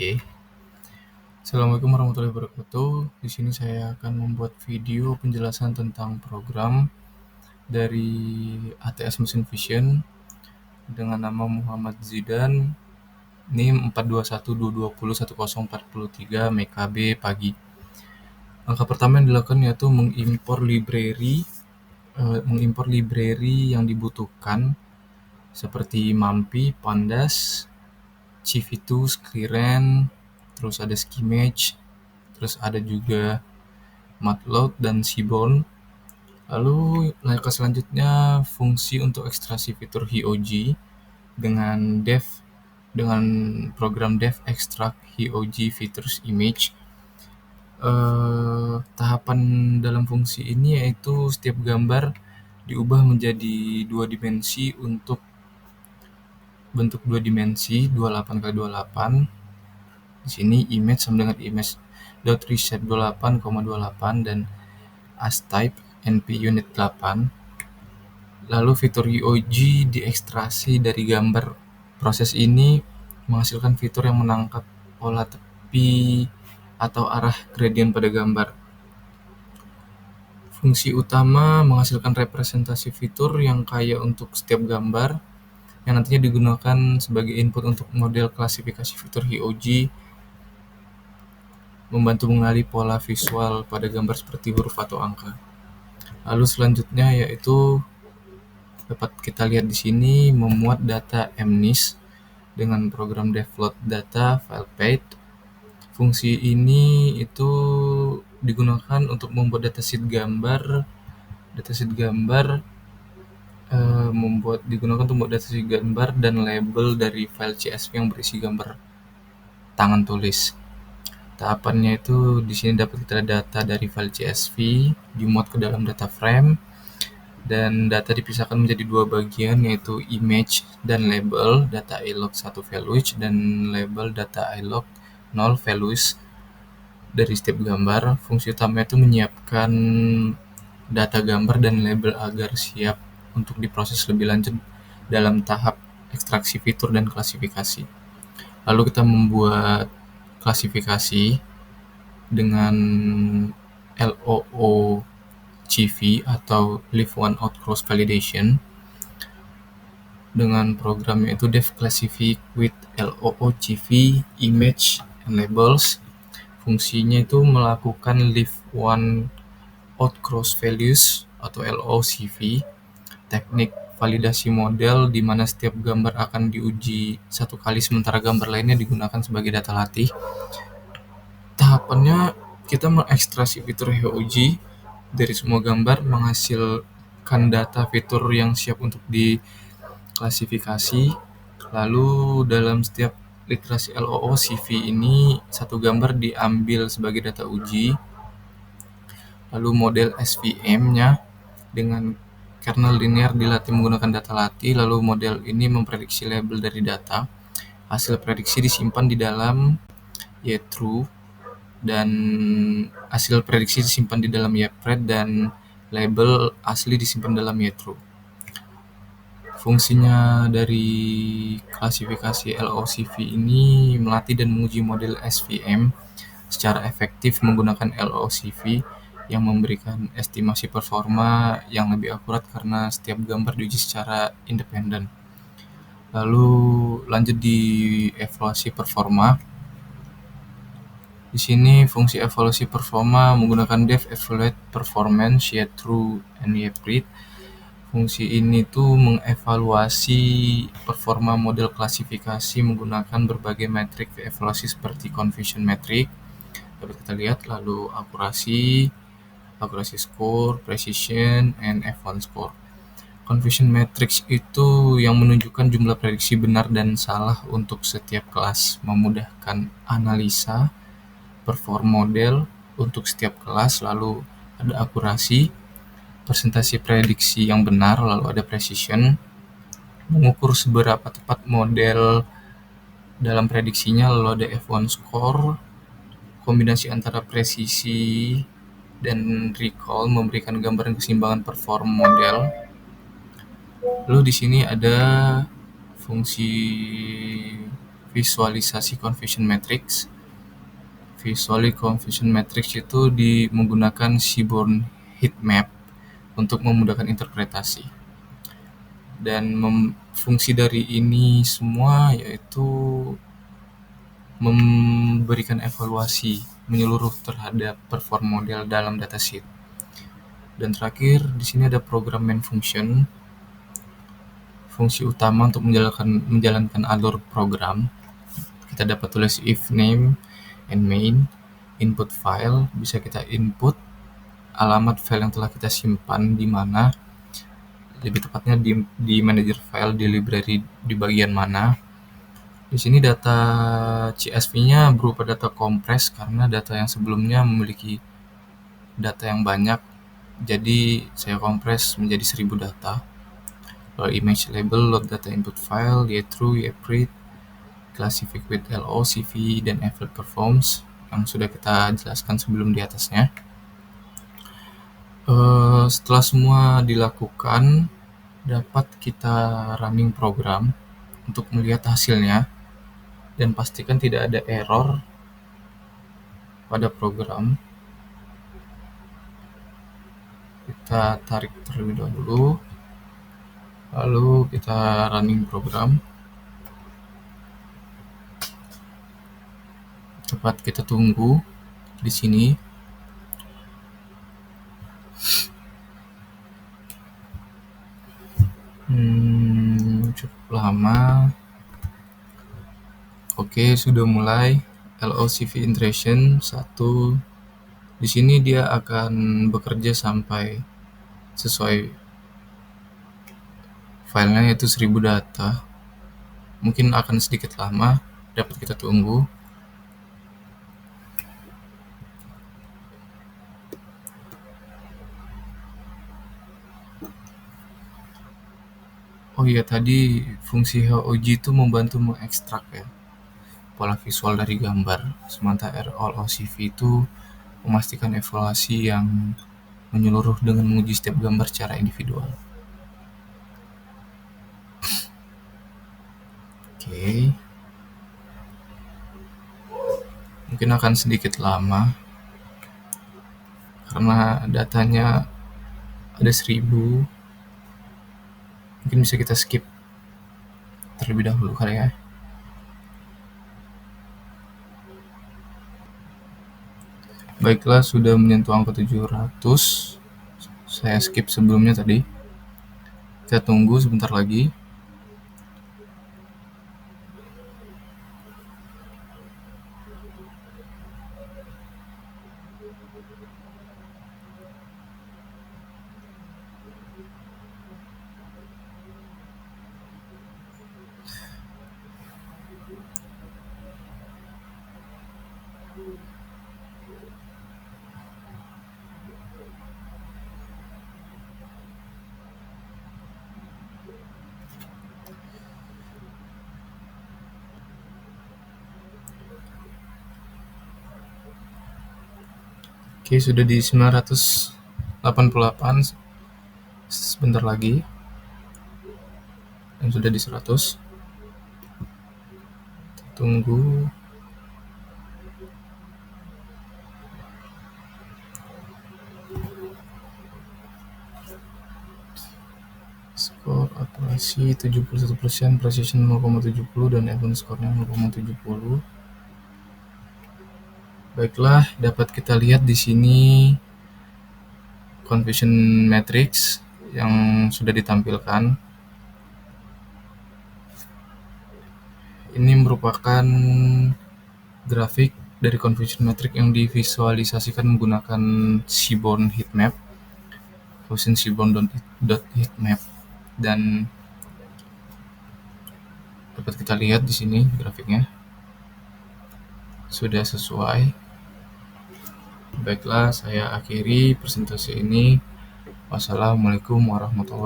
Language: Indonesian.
Oke. Assalamualaikum warahmatullahi wabarakatuh. Di sini saya akan membuat video penjelasan tentang program dari ATS Mesin Vision dengan nama Muhammad Zidan, NIM 4212201043 MKB pagi. Langkah pertama yang dilakukan yaitu mengimpor library yang dibutuhkan seperti Mampy, Pandas, Civitus, Clearan, terus ada Skimage, terus ada juga Matload dan Seaborn. Lalu langkah selanjutnya fungsi untuk ekstraksi fitur HOG dengan program dev extract HOG features image. Tahapan dalam fungsi ini yaitu setiap gambar diubah menjadi dua dimensi untuk bentuk dua dimensi 28x28. Di sini image sama dengan image.reshape 28,28 dan as-type np unit 8. Lalu fitur HOG diekstraksi dari gambar. Proses ini menghasilkan fitur yang menangkap pola tepi atau arah gradient pada gambar. Fungsi utama menghasilkan representasi fitur yang kaya untuk setiap gambar yang nantinya digunakan sebagai input untuk model klasifikasi fitur HOG, membantu mengenali pola visual pada gambar seperti huruf atau angka. Lalu selanjutnya yaitu dapat kita lihat di sini memuat data MNIST dengan program devload data file path. Fungsi ini itu digunakan untuk membuat dataset gambar dan label dari file CSV yang berisi gambar tangan tulis. Tahapannya itu di sini dapat kita data dari file CSV dimuat ke dalam data frame dan data dipisahkan menjadi dua bagian yaitu image dan label data ilog 1 values dan label data ilog 0 values dari setiap gambar. Fungsi utama itu menyiapkan data gambar dan label agar siap untuk diproses lebih lanjut dalam tahap ekstraksi fitur dan klasifikasi. Lalu kita membuat klasifikasi dengan LOOCV atau Leave One Out Cross Validation dengan program yaitu dev classify with LOOCV image and labels. Fungsinya itu melakukan leave one out cross values atau LOCV, teknik validasi model di mana setiap gambar akan diuji satu kali sementara gambar lainnya digunakan sebagai data latih. Tahapannya kita mengekstraksi fitur HOG dari semua gambar, menghasilkan data fitur yang siap untuk diklasifikasi. Lalu dalam setiap literasi LOOCV ini satu gambar diambil sebagai data uji. Lalu model SVM-nya dengan kernel linear dilatih menggunakan data latih. Lalu model ini memprediksi label dari data. Hasil prediksi disimpan di dalam YTrue dan hasil prediksi disimpan di dalam YPred dan label asli disimpan dalam YTrue. Fungsinya dari klasifikasi LOCV ini melatih dan menguji model SVM secara efektif menggunakan LOCV yang memberikan estimasi performa yang lebih akurat karena setiap gambar diuji secara independen. Lalu lanjut di evaluasi performa. Di sini fungsi evaluasi performa menggunakan dev evaluate performance YTrue and YPred. Fungsi ini tuh mengevaluasi performa model klasifikasi menggunakan berbagai metrik evaluasi seperti confusion metric, dapat kita lihat, lalu akurasi score, precision, and F1 score. Confusion matrix itu yang menunjukkan jumlah prediksi benar dan salah untuk setiap kelas, memudahkan analisa perform model untuk setiap kelas. Lalu ada akurasi, persentase prediksi yang benar, lalu ada precision, mengukur seberapa tepat model dalam prediksinya, lalu ada F1 score, kombinasi antara presisi dan recall memberikan gambaran keseimbangan perform model. Lalu di sini ada fungsi visualisasi confusion matrix. Visually confusion matrix itu menggunakan Seaborn heatmap untuk memudahkan interpretasi. Dan fungsi dari ini semua yaitu memberikan evaluasi menyeluruh terhadap perform model dalam datasheet. Dan terakhir, di sini ada program main function. Fungsi utama untuk menjalankan alur program. Kita dapat tulis if name and main. Input file, bisa kita input alamat file yang telah kita simpan di mana, lebih tepatnya di manager file di library di bagian mana. Di sini data CSV-nya berupa data kompres karena data yang sebelumnya memiliki data yang banyak, jadi saya kompres menjadi 1000 data. Lalu image label, load data input file, true, print, classify with LO, CV, dan evaluate performs yang sudah kita jelaskan sebelum di atasnya. Setelah semua dilakukan, dapat kita running program untuk melihat hasilnya dan pastikan tidak ada error pada program. Kita tarik terlebih dahulu, lalu kita running program. Dapat kita tunggu di sini. Cukup lama. Oke, sudah mulai. LOCV iteration 1. Di sini dia akan bekerja sampai sesuai filenya, yaitu 1000 data. Mungkin akan sedikit lama, dapat kita tunggu. Oh iya, tadi fungsi HOG itu membantu mengekstrak ya pola visual dari gambar, sementara LOCV itu memastikan evaluasi yang menyeluruh dengan menguji setiap gambar secara individual. Oke. Mungkin akan sedikit lama karena datanya ada 1000. Mungkin bisa kita skip terlebih dahulu kali ya. Baiklah, sudah menyentuh angka 700. Saya skip sebelumnya tadi. Kita tunggu sebentar lagi. Oke, sudah di 988. Sebentar lagi. Dan sudah di 100. Tunggu. Skor akurasi 71%, precision 0,70, dan event skornya 0,70. Baiklah, dapat kita lihat di sini confusion matrix yang sudah ditampilkan. Ini merupakan grafik dari confusion matrix yang divisualisasikan menggunakan Seaborn heatmap, Fusion Seaborn.heatmap, dan dapat kita lihat di sini grafiknya sudah sesuai. Baiklah, saya akhiri presentasi ini. Wassalamualaikum warahmatullahi wabarakatuh.